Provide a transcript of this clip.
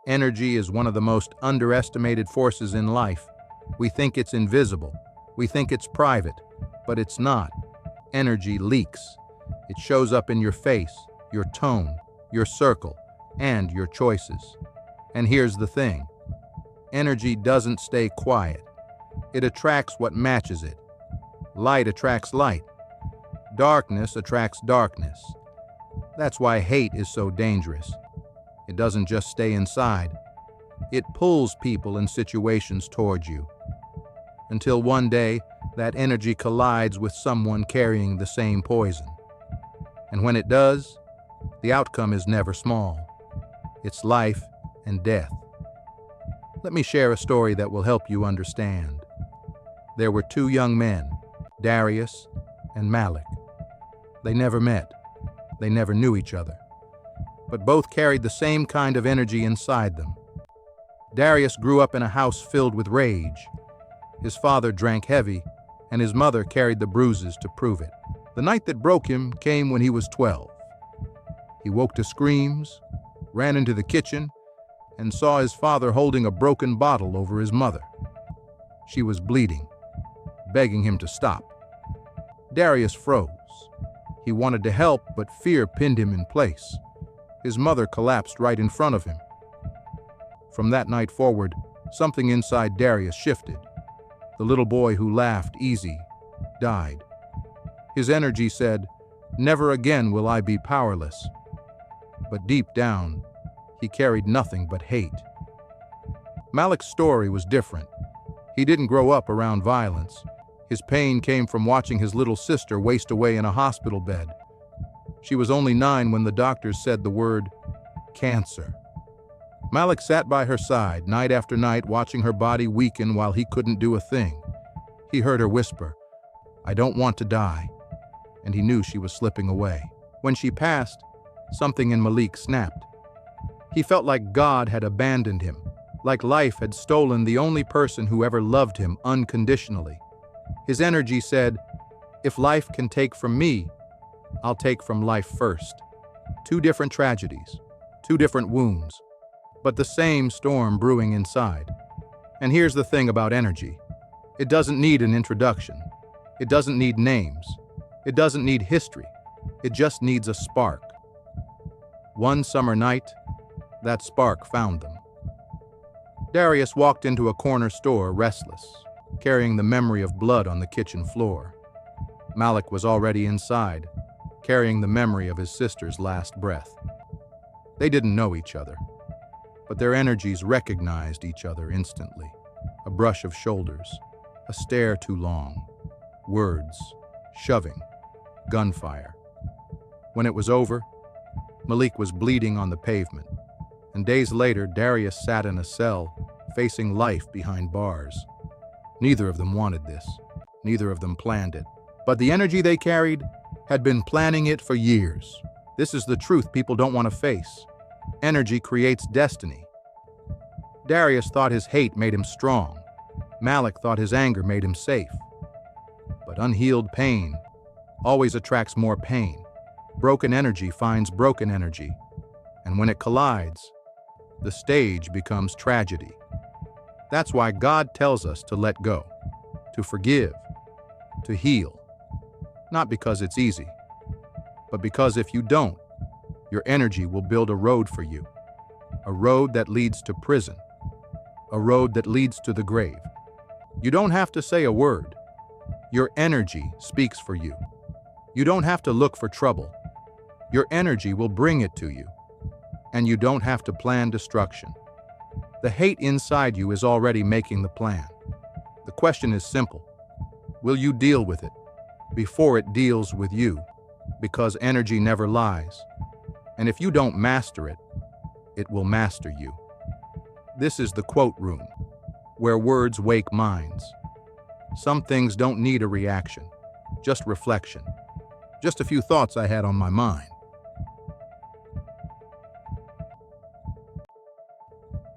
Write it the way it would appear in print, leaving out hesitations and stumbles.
Energy is one of the most underestimated forces in life. We think it's invisible. We think it's private, but it's not. Energy leaks. It shows up in your face, your tone, your circle, and your choices. And here's the thing. Energy doesn't stay quiet. It attracts what matches it. Light attracts light. Darkness attracts darkness. That's why hate is so dangerous. It doesn't just stay inside. It pulls people and situations toward you. Until one day, that energy collides with someone carrying the same poison. And when it does, the outcome is never small. It's life and death. Let me share a story that will help you understand. There were two young men, Darius and Malik. They never met. They never knew each other. But both carried the same kind of energy inside them. Darius grew up in a house filled with rage. His father drank heavy, and his mother carried the bruises to prove it. The night that broke him came when he was 12. He woke to screams, ran into the kitchen, and saw his father holding a broken bottle over his mother. She was bleeding, begging him to stop. Darius froze. He wanted to help, but fear pinned him in place. His mother collapsed right in front of him. From that night forward, something inside Darius shifted. The little boy who laughed easy died. His energy said, "Never again will I be powerless." But deep down, he carried nothing but hate. Malik's story was different. He didn't grow up around violence. His pain came from watching his little sister waste away in a hospital bed. She was only 9 when the doctors said the word cancer. Malik sat by her side night after night, watching her body weaken while he couldn't do a thing. He heard her whisper, "I don't want to die," and he knew she was slipping away. When she passed, something in Malik snapped. He felt like God had abandoned him, like life had stolen the only person who ever loved him unconditionally. His energy said, "If life can take from me, I'll take from life first." Two different tragedies, two different wounds, but the same storm brewing inside. And here's the thing about energy. It doesn't need an introduction. It doesn't need names. It doesn't need history. It just needs a spark. One summer night, that spark found them. Darius walked into a corner store restless, carrying the memory of blood on the kitchen floor. Malik was already inside, carrying the memory of his sister's last breath. They didn't know each other, but their energies recognized each other instantly. A brush of shoulders, a stare too long, words, shoving, gunfire. When it was over, Malik was bleeding on the pavement, and days later, Darius sat in a cell, facing life behind bars. Neither of them wanted this. Neither of them planned it. But the energy they carried had been planning it for years. This is the truth people don't want to face. Energy creates destiny. Darius thought his hate made him strong. Malik thought his anger made him safe. But unhealed pain always attracts more pain. Broken energy finds broken energy. And when it collides, the stage becomes tragedy. That's why God tells us to let go, to forgive, to heal. Not because it's easy, but because if you don't, your energy will build a road for you. A road that leads to prison. A road that leads to the grave. You don't have to say a word. Your energy speaks for you. You don't have to look for trouble. Your energy will bring it to you. And you don't have to plan destruction. The hate inside you is already making the plan. The question is simple. Will you deal with it before it deals with you? Because energy never lies. And if you don't master it, it will master you. This is the quote room, where words wake minds. Some things don't need a reaction, just reflection. Just a few thoughts I had on my mind.